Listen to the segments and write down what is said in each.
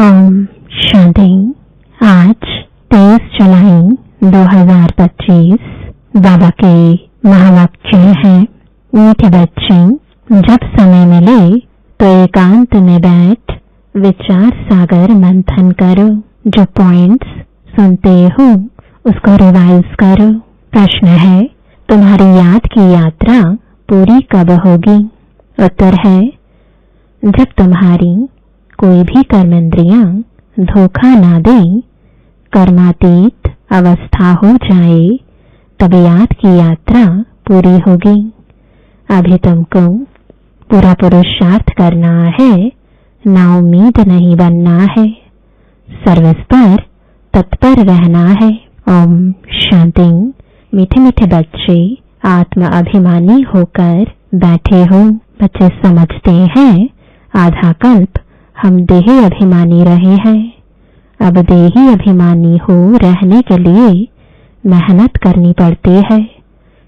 ओम शांति। आज 23 जुलाई 2025 बाबा के महावाक्य हैं। मीठे बच्चे, जब समय मिले तो एकांत में बैठ विचार सागर मंथन करो। जो पॉइंट्स सुनते हो उसको रिवाइज करो। प्रश्न है, तुम्हारी याद की यात्रा पूरी कब होगी? उत्तर है, जब तुम्हारी कोई भी कर्मेंद्रियां धोखा ना दे, कर्मातीत अवस्था हो जाए, तब याद की यात्रा पूरी होगी। अभी तुमको पूरा पुरुषार्थ करना है, ना उम्मीद नहीं बनना है, सर्विस पर तत्पर रहना है। ओम शांति। मीठे मीठे बच्चे आत्म अभिमानी होकर बैठे हो। बच्चे समझते हैं आधा कल्प हम देही अभिमानी रहे हैं। अब देही अभिमानी हो रहने के लिए मेहनत करनी पड़ती है।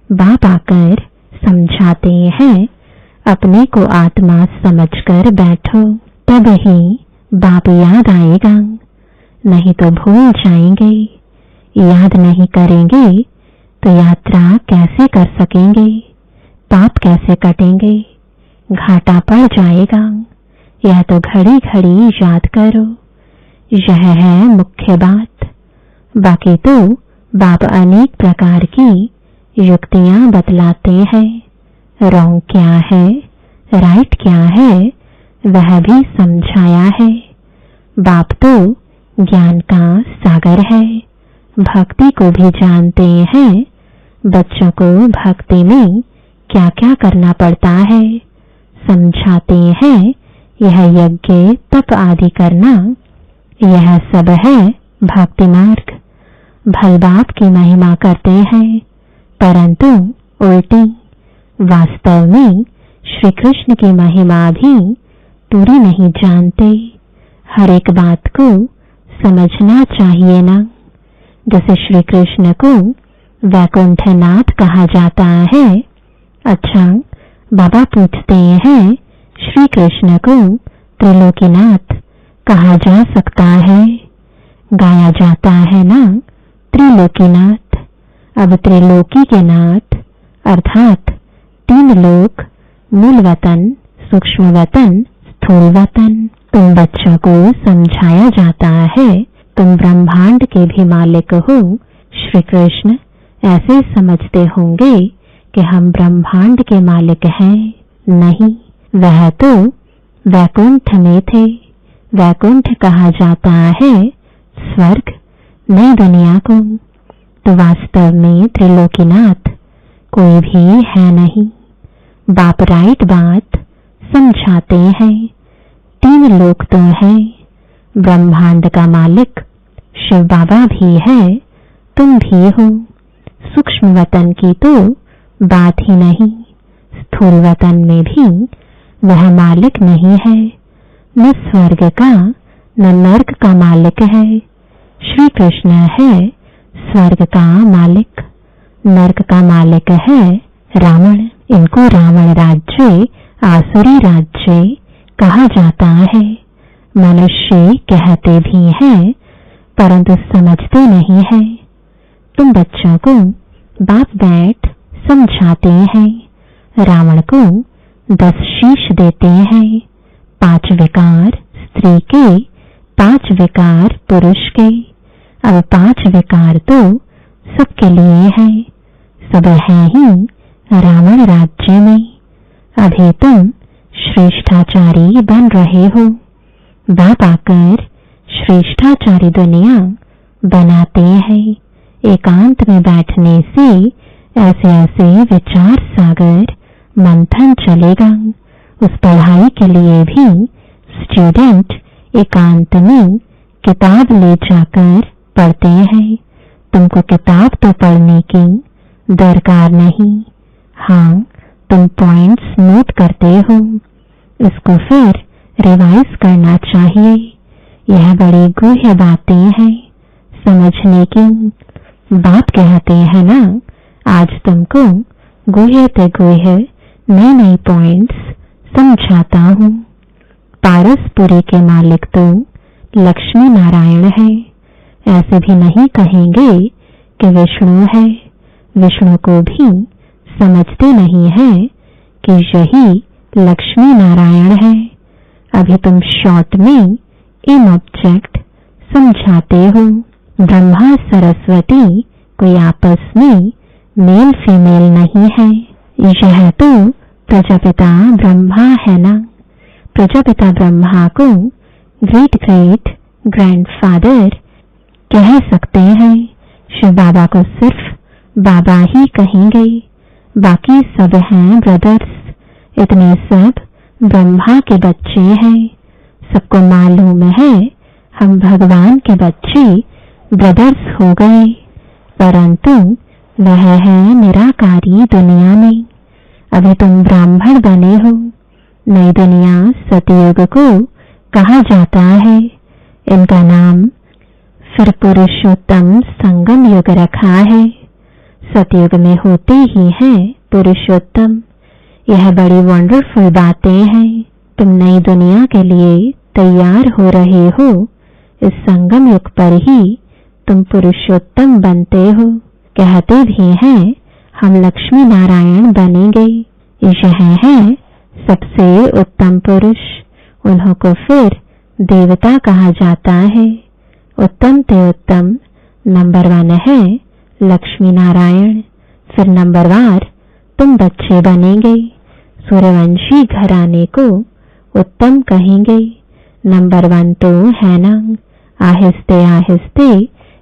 बाप आकर समझाते हैं, अपने को आत्मा समझकर बैठो, तब ही बाप याद आएगा, नहीं तो भूल जाएंगे। याद नहीं करेंगे तो यात्रा कैसे कर सकेंगे? पाप कैसे कटेंगे? घाटा पड़ जाएगा। यह तो घड़ी घड़ी याद करो, यह है मुख्य बात। बाकी तो बाप अनेक प्रकार की युक्तियां बतलाते हैं। रॉन्ग क्या है, राइट क्या है, वह भी समझाया है। बाप तो ज्ञान का सागर है, भक्ति को भी जानते हैं। बच्चों को भक्ति में क्या क्या करना पड़ता है समझाते हैं। यह यज्ञ तप आदि करना, यह सब है भक्ति मार्ग। भल बाप की महिमा करते हैं, परंतु उल्टी। वास्तव में श्री कृष्ण की महिमा भी पूरी नहीं जानते। हर एक बात को समझना चाहिए ना। जैसे श्री कृष्ण को वैकुंठनाथ कहा जाता है। अच्छा, बाबा पूछते हैं, श्री कृष्ण को त्रिलोकीनाथ कहा जा सकता है? गाया जाता है ना त्रिलोकीनाथ। अब त्रिलोकी के नाथ अर्थात तीन लोक, मूल वतन, सूक्ष्म वतन, स्थूल वतन। तुम बच्चों को समझाया जाता है, तुम ब्रह्मांड के भी मालिक हो। श्री कृष्ण ऐसे समझते होंगे कि हम ब्रह्मांड के मालिक हैं। नहीं, वह तो वैकुंठ में थे। वैकुंठ कहा जाता है स्वर्ग, नई दुनिया को। तो वास्तव में त्रिलोकीनाथ कोई भी है नहीं। बाप राइट बात समझाते हैं। तीन लोक तो है, ब्रह्मांड का मालिक शिव बाबा भी है, तुम भी हो। सूक्ष्म वतन की तो बात ही नहीं। स्थूल वतन में भी वह मालिक नहीं है। न स्वर्ग का न नर्क का मालिक है। श्री कृष्ण है स्वर्ग का मालिक। नर्क का मालिक है रावण। इनको रावण राज्य, आसुरी राज्य कहा जाता है। मनुष्य कहते भी हैं, परंतु समझते नहीं है। तुम बच्चों को बाप बैठ समझाते हैं। रावण को 10 शीश देते हैं। 5 विकार स्त्री के, 5 विकार पुरुष के। अब 5 विकार तो सबके लिए है, सब है ही रावण राज्य में। अभी तुम श्रेष्ठाचारी बन रहे हो। बाप आकर श्रेष्ठाचारी दुनिया बनाते हैं। एकांत में बैठने से ऐसे ऐसे विचार सागर मंथन चलेगा। उस पढ़ाई के लिए भी स्टूडेंट एकांत में किताब ले जाकर पढ़ते हैं। तुमको किताब तो पढ़ने की दरकार नहीं। हाँ, तुम पॉइंट्स नोट करते हो, इसको फिर रिवाइज करना चाहिए। यह बड़ी गुह्य बातें हैं समझने की। बाप कहते हैं ना, आज तुमको गुह्य ते गुह्य नए नए पॉइंट्स समझाता हूँ। पारसपुरी के मालिक तो लक्ष्मी नारायण है। ऐसे भी नहीं कहेंगे कि विष्णु है। विष्णु को भी समझते नहीं है कि यही लक्ष्मी नारायण है। अभी तुम शॉर्ट में इन ऑब्जेक्ट समझाते हो। ब्रह्मा सरस्वती कोई आपस में मेल फीमेल नहीं है। यह तो प्रजापिता ब्रह्मा है ना। प्रजापिता ब्रह्मा को ग्रेट ग्रेट ग्रैंडफादर कह सकते हैं। शिव बाबा को सिर्फ बाबा ही कहेंगे, बाकी सब हैं ब्रदर्स। इतने सब ब्रह्मा के बच्चे हैं। सबको मालूम है हम भगवान के बच्चे ब्रदर्स हो गए, परंतु वह है निराकारी दुनिया में। अभी तुम ब्राह्मण बने हो। नई दुनिया सतयुग को कहा जाता है। इनका नाम फिर पुरुषोत्तम संगम युग रखा है। सतयुग में होते ही है पुरुषोत्तम। यह बड़ी वंडरफुल बातें हैं। तुम नई दुनिया के लिए तैयार हो रहे हो। इस संगम युग पर ही तुम पुरुषोत्तम बनते हो। कहते भी हैं हम लक्ष्मी नारायण बनेंगे। यह है सबसे उत्तम पुरुष। उन्हों को फिर देवता कहा जाता है। उत्तम ते उत्तम नंबर 1 है लक्ष्मी नारायण। फिर नंबरवार तुम बच्चे बनेंगे। सूर्यवंशी घराने को उत्तम कहेंगे। नंबर 1 तो है ना। आहिस्ते आहिस्ते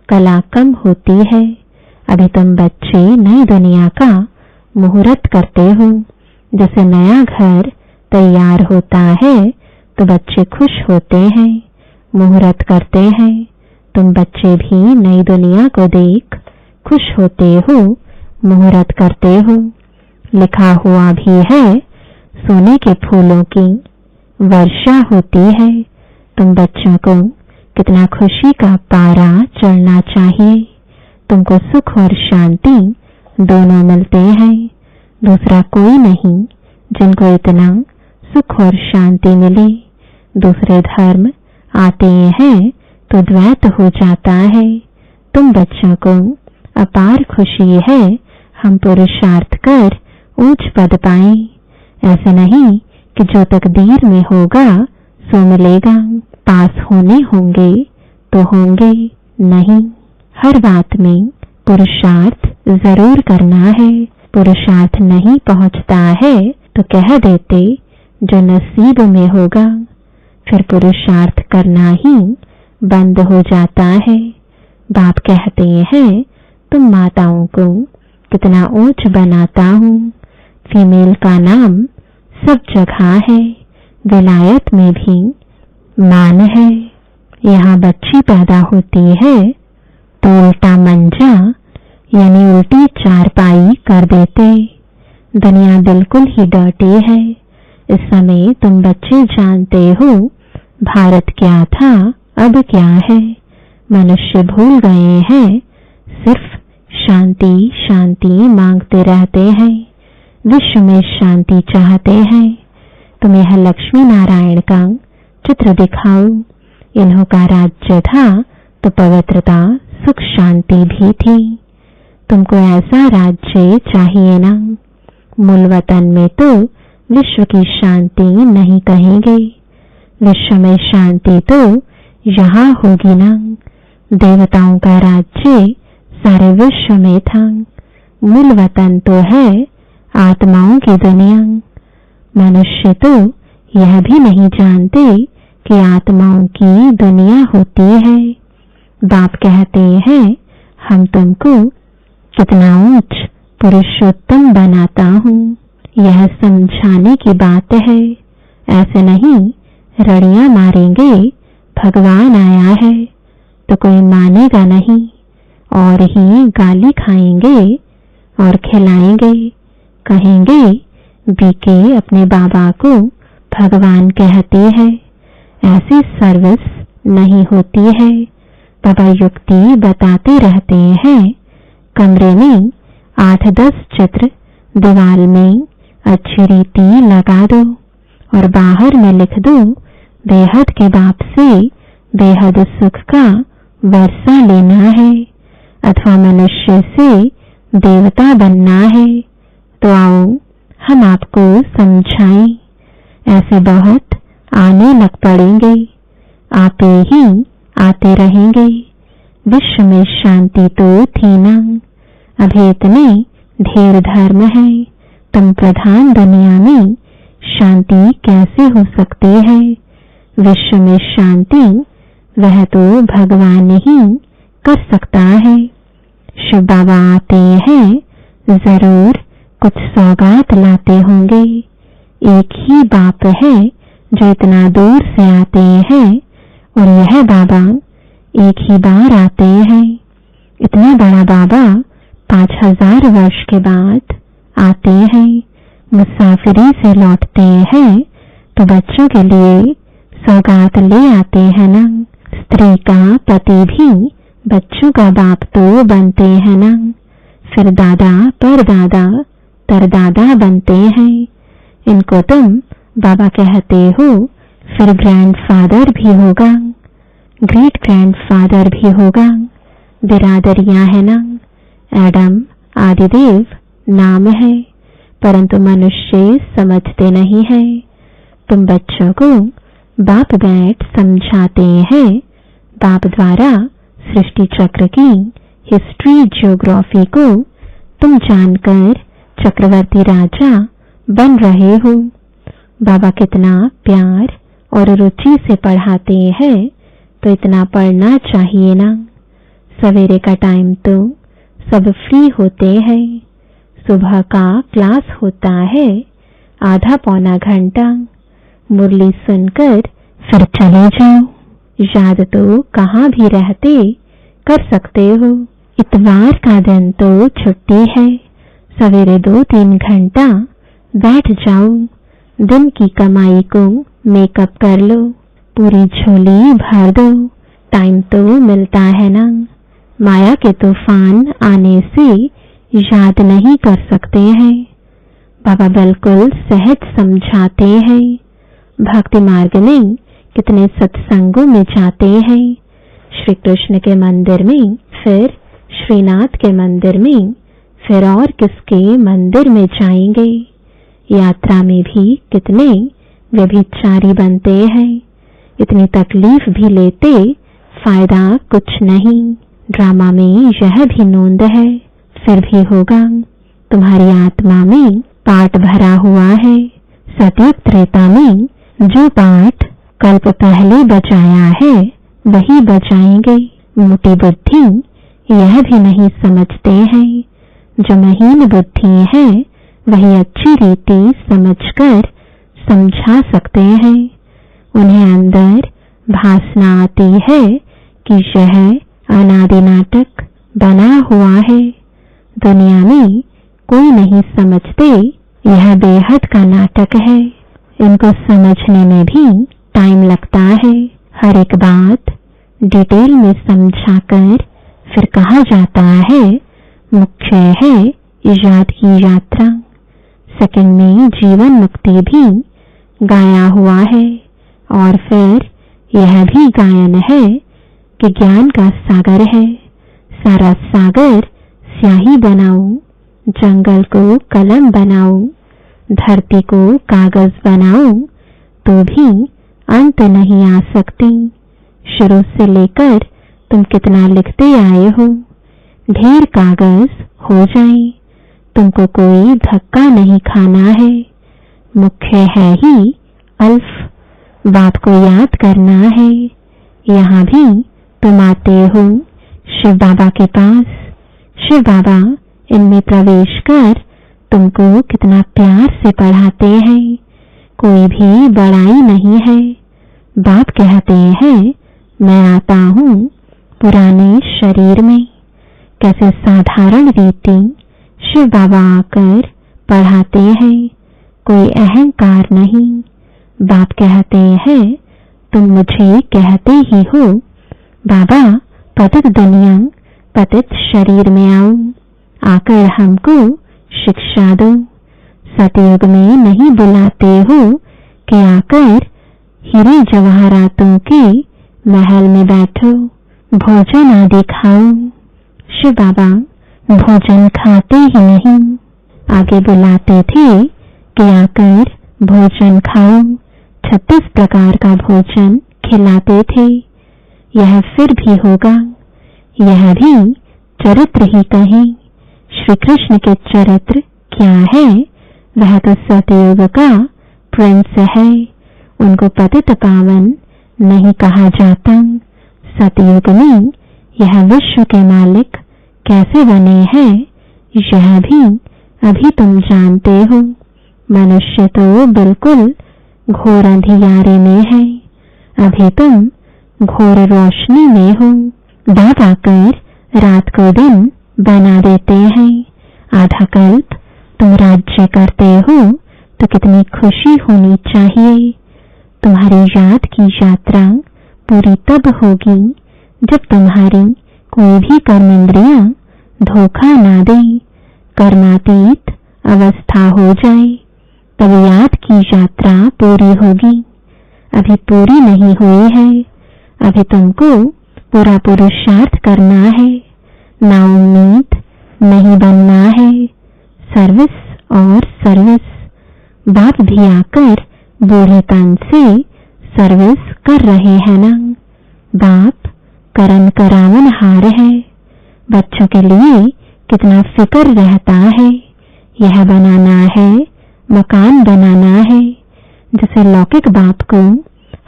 कला कम होती है। अभी तुम बच्चे नई दुनिया का मुहूर्त करते हो। जैसे नया घर तैयार होता है तो बच्चे खुश होते हैं, मुहूर्त करते हैं। तुम बच्चे भी नई दुनिया को देख खुश होते हो, मुहूर्त करते हो। लिखा हुआ भी है सोने के फूलों की वर्षा होती है। तुम बच्चों को कितना खुशी का पारा चढ़ना चाहिए। तुमको सुख और शांति दोनों मिलते हैं। दूसरा कोई नहीं जिनको इतना सुख और शांति मिले। दूसरे धर्म आते हैं तो द्वैत हो जाता है। तुम बच्चों को अपार खुशी है हम पुरुषार्थ कर ऊंच पद पाएं। ऐसा नहीं कि जो तकदीर में होगा सो मिलेगा। पास होने होंगे तो होंगे नहीं। हर बात में पुरुषार्थ जरूर करना है। पुरुषार्थ नहीं पहुंचता है तो कह देते जो नसीब में होगा। फिर पुरुषार्थ करना ही बंद हो जाता है। बाप कहते हैं तुम माताओं को कितना ऊंच बनाता हूँ। फीमेल का नाम सब जगह है। विलायत में भी मान है। यहाँ बच्ची पैदा होती है तो उल्टा मंजा यानी उल्टी चारपाई कर देते। दुनिया बिल्कुल ही डर्टी है। इस समय तुम बच्चे जानते हो भारत क्या था अब क्या है। मनुष्य भूल गए हैं, सिर्फ शांति शांति मांगते रहते हैं। विश्व में शांति चाहते हैं। तुम यह लक्ष्मी नारायण का चित्र दिखाओ। इन्हों का राज्य था तो पवित्रता सुख शांति भी थी। तुमको ऐसा राज्य चाहिए ना। मूल वतन में तो विश्व की शांति नहीं कहेंगे। विश्व में शांति तो यहाँ होगी ना। देवताओं का राज्य सारे विश्व में था। मूल वतन तो है आत्माओं की दुनिया। मनुष्य तो यह भी नहीं जानते कि आत्माओं की दुनिया होती है। बाप कहते हैं हम तुमको कितना ऊंच पुरुषोत्तम बनाता हूँ। यह समझाने की बात है। ऐसे नहीं रड़ियां मारेंगे भगवान आया है तो कोई मानेगा नहीं और ही गाली खाएंगे और खिलाएंगे। कहेंगे बीके अपने बाबा को भगवान कहते हैं। ऐसी सर्विस नहीं होती है। बाबा युक्ति बताते रहते हैं। कमरे में 8-10 चित्र दीवार में अच्छी रीति लगा दो और बाहर में लिख दो बेहद के बाप से बेहद सुख का वर्षा लेना है अथवा मनुष्य से देवता बनना है, तो आओ हम आपको समझाएं। ऐसे बहुत आने लग पड़ेंगे, आते ही आते रहेंगे। विश्व में शांति तो थी ना, अभी इतने ढेर धर्म है, तुम प्रधान दुनिया में शांति कैसे हो सकती है? विश्व में शांति वह तो भगवान ही कर सकता है। शिव बाबा आते हैं, जरूर कुछ सौगात लाते होंगे। एक ही बाप है जो इतना दूर से आते हैं, और यह बाबा एक ही बार आते हैं। इतना बड़ा बाबा 5000 वर्ष के बाद आते हैं, मुसाफिरी से लौटते हैं, तो बच्चों के लिए सौगात ले आते हैं ना। स्त्री का पति भी बच्चों का बाप तो बनते हैं ना, फिर दादा परदादा तरदादा बनते हैं। इनको तुम बाबा कहते हो, फिर ग्रैंडफादर भी होगा, ग्रेट ग्रैंडफादर भी होगा। बिरादरियां है ना, एडम आदिदेव नाम है, परंतु मनुष्य समझते नहीं है। तुम बच्चों को बाप बैठ समझाते हैं। बाप द्वारा सृष्टि चक्र की हिस्ट्री ज्योग्राफी को तुम जानकर चक्रवर्ती राजा बन रहे हो। बाबा कितना प्यार और रुचि से पढ़ाते हैं, तो इतना पढ़ना चाहिए ना। सवेरे का टाइम तो सब फ्री होते हैं, सुबह का क्लास होता है, आधा पौना घंटा मुरली सुनकर फिर चले जाओ। याद तो कहाँ भी रहते कर सकते हो। इतवार का दिन तो छुट्टी है, सवेरे 2-3 घंटा बैठ जाओ। दिन की कमाई को मेकअप कर लो, पूरी झोली भर दो। टाइम तो मिलता है ना। माया के तूफान आने से याद नहीं कर सकते हैं। बाबा बिल्कुल सहज समझाते हैं। भक्ति मार्ग में कितने सत्संगों में जाते हैं, श्री कृष्ण के मंदिर में, फिर श्रीनाथ के मंदिर में, फिर और किसके मंदिर में जाएंगे। यात्रा में भी कितने व्यभिचारी बनते हैं, इतनी तकलीफ भी लेते, फायदा कुछ नहीं। ड्रामा में यह भी नोंद है, फिर भी होगा। तुम्हारी आत्मा में पाठ भरा हुआ है। सतयुग त्रेता में जो पाठ कल्प पहले बचाया है, वही बचाएंगे। मोटी बुद्धि यह भी नहीं समझते हैं। जो महीन बुद्धि है, वही अच्छी रीति समझकर समझा सकते हैं। उन्हें अंदर भासना आती है कि यह अनादि नाटक बना हुआ है। दुनिया में कोई नहीं समझते यह बेहद का नाटक है। इनको समझने में भी टाइम लगता है। हर एक बात डिटेल में समझाकर फिर कहा जाता है, मुख्य है इजाद की यात्रा। सेकंड में जीवन मुक्ति भी गाया हुआ है, और फिर यह भी गायन है कि ज्ञान का सागर है। सारा सागर स्याही बनाओ, जंगल को कलम बनाओ, धरती को कागज बनाओ, तो भी अंत नहीं आ सकती। शुरू से लेकर तुम कितना लिखते आए हो, ढेर कागज हो जाए, तुमको कोई धक्का नहीं खाना है। मुख्य है ही अल्फ, बात को याद करना है। यहाँ भी तुम आते हो शिव बाबा के पास। शिव बाबा इनमें प्रवेश कर तुमको कितना प्यार से पढ़ाते हैं। कोई भी बड़ाई नहीं है। बाप कहते हैं, मैं आता हूँ पुराने शरीर में। कैसे साधारण रीति शिव बाबा आकर पढ़ाते हैं, कोई अहंकार नहीं। बाप कहते हैं, तुम मुझे कहते ही हो, बाबा पतित दुनिया पतित शरीर में आओ, आकर हमको शिक्षा दो। सतयुग में नहीं बुलाते हो कि आकर हीरे जवाहरातों के महल में बैठो, भोजन आदि खाओ। शिव बाबा भोजन खाते ही नहीं, आगे बुलाते थे कि आकर भोजन खाओ। 36 प्रकार का भोजन खिलाते थे। यह फिर भी होगा, यह भी चरित्र ही कहें। श्री कृष्ण के चरित्र क्या है? वह तो सतयुग का प्रिंस है। उनको पतित पावन नहीं कहा जाता। सतयुग में यह विश्व के मालिक कैसे बने हैं, यह भी अभी तुम जानते हो। मनुष्य तो बिल्कुल घोर अंधियारे में है, अभी तुम घोर रोशनी में हो। बाप आकर रात को दिन बना देते हैं। आधा कल्प तुम राज्य करते हो तो कितनी खुशी होनी चाहिए। तुम्हारी याद की यात्रा पूरी तब होगी जब तुम्हारी कोई भी कर्मेंद्रियां धोखा ना दे, कर्मातीत अवस्था हो जाए, तब याद की यात्रा पूरी होगी। अभी पूरी नहीं हुई है। अभी तुमको पूरा पुरुषार्थ करना है, ना उम्मीद नहीं बनना है। सर्विस और सर्विस। बाप भी आकर बूढ़ेपन से सर्विस कर रहे हैं ना। बाप करन करावन हार है। बच्चों के लिए कितना फिक्र रहता है। यह बनाना है, मकान बनाना है। जैसे लौकिक बाप को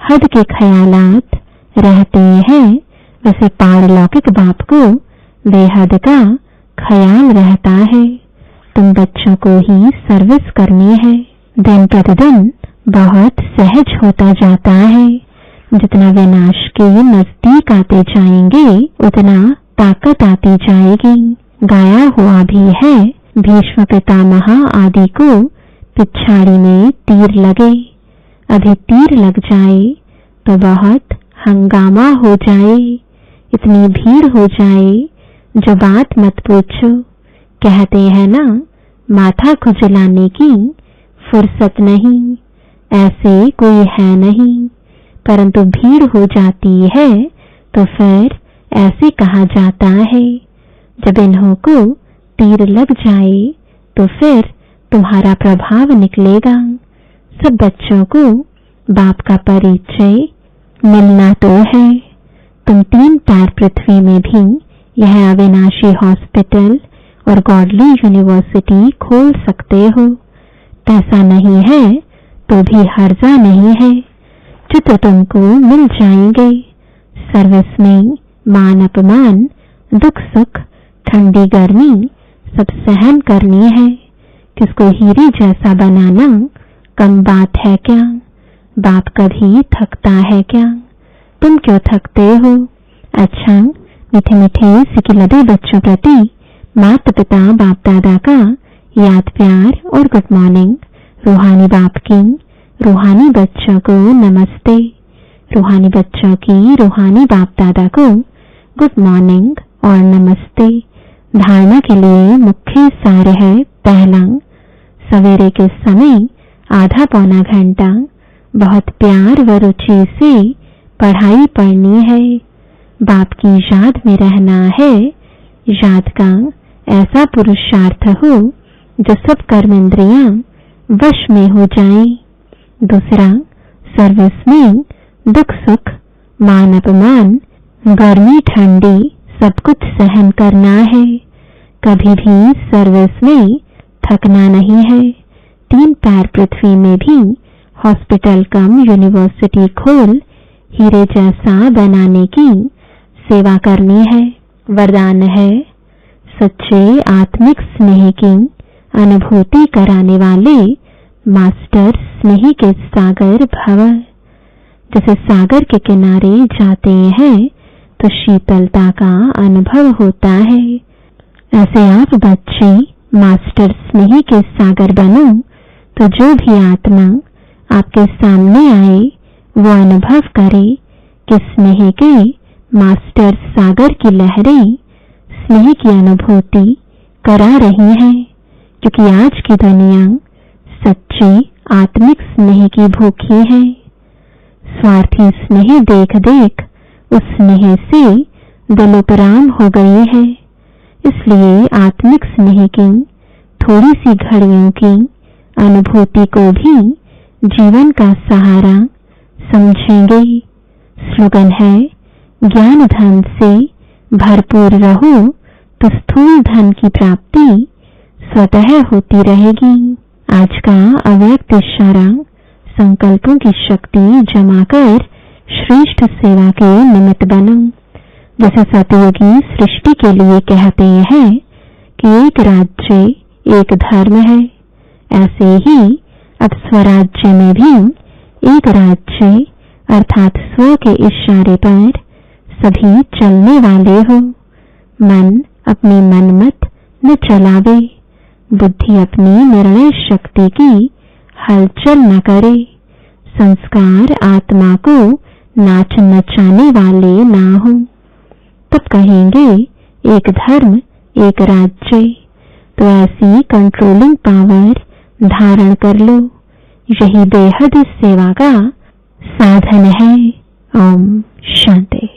हद के ख्यालात रहते हैं, वैसे पारलौकिक बाप को बेहद का ख्याल रहता है। तुम बच्चों को ही सर्विस करनी है। दिन प्रतिदिन बहुत सहज होता जाता है। जितना विनाश के नजदीक आते जाएंगे उतना ताकत आती जाएगी। गाया हुआ भी है, भीष्म पितामह आदि को पिछाड़ी में तीर लगे। अभी तीर लग जाए तो बहुत हंगामा हो जाए, इतनी भीड़ हो जाए जो बात मत पूछो। कहते हैं ना, माथा खुजलाने की फुर्सत नहीं, ऐसे कोई है नहीं। परंतु भीड़ हो जाती है तो फिर ऐसे कहा जाता है। जब इन्हों को तीर लग जाए तो फिर तुम्हारा प्रभाव निकलेगा। सब बच्चों को बाप का परिचय मिलना तो है। तुम 3 पैर पृथ्वी में भी यह अविनाशी हॉस्पिटल और गॉडली यूनिवर्सिटी खोल सकते हो। पैसा नहीं है तो भी हर्जा नहीं है, चित्र तुमको मिल जाएंगे। सर्विस में मान अपमान, दुख सुख, ठंडी गर्मी सब सहन करनी है। किसको हीरे जैसा बनाना कम बात है क्या? बाप कभी थकता है क्या? तुम क्यों थकते हो? अच्छा, मीठे मीठे सिकिलदे बच्चों प्रति माता पिता बाप दादा का याद प्यार और गुड मॉर्निंग। रूहानी बाप की रूहानी बच्चों को नमस्ते। रूहानी बच्चों की रूहानी बाप दादा को गुड मॉर्निंग और नमस्ते। धारणा के लिए मुख्य सार है, पहला, सवेरे के समय आधा पौना घंटा बहुत प्यार व रुचि से पढ़ाई पढ़नी है। बाप की याद में रहना है। याद का ऐसा पुरुषार्थ हो जो सब कर्मेंद्रियां वश में हो जाएं। दूसरा, सर्विस में दुख सुख, मान अपमान, गर्मी ठंडी सब कुछ सहन करना है। कभी भी सर्विस में थकना नहीं है। 3 पैर पृथ्वी में भी हॉस्पिटल कम यूनिवर्सिटी खोल हीरे जैसा बनाने की सेवा करनी है। वरदान है, सच्चे आत्मिक स्नेह की अनुभूति कराने वाले मास्टर स्नेह के सागर भव। जैसे सागर के किनारे जाते हैं तो शीतलता का अनुभव होता है, ऐसे आप बच्चे मास्टर स्नेह के सागर बनो तो जो भी आत्मा आपके सामने आए वो अनुभव करे कि स्नेह के मास्टर सागर की लहरें स्नेह की अनुभूति करा रही हैं। क्योंकि आज की दुनिया सच्ची आत्मिक स्नेह की भूखी है। स्वार्थी स्नेह देख देख उस स्नेह से दिल उपराम हो गई है। इसलिए आत्मिक स्नेह की थोड़ी सी घड़ियों की अनुभूति को भी जीवन का सहारा समझेंगे। स्लोगन है, ज्ञान धन से भरपूर रहो तो स्थूल धन की प्राप्ति स्वतः होती रहेगी। आज का अव्यक्त इशारा, संकल्पों की शक्ति जमा कर श्रेष्ठ सेवा के निमित्त बनो। जैसे सतयुगी सृष्टि के लिए कहते हैं कि एक राज्य एक धर्म है, ऐसे ही अब स्वराज्य में भी एक राज्य अर्थात स्व के इशारे पर सभी चलने वाले हो। मन अपनी मनमत न चलावे, बुद्धि अपनी निर्णय शक्ति की हलचल न करे, संस्कार आत्मा को नाच नचाने वाले ना हो। तब कहेंगे एक धर्म एक राज्य। तो ऐसी कंट्रोलिंग पावर धारण कर लो, यही बेहद सेवा का साधन है। ओम शांति।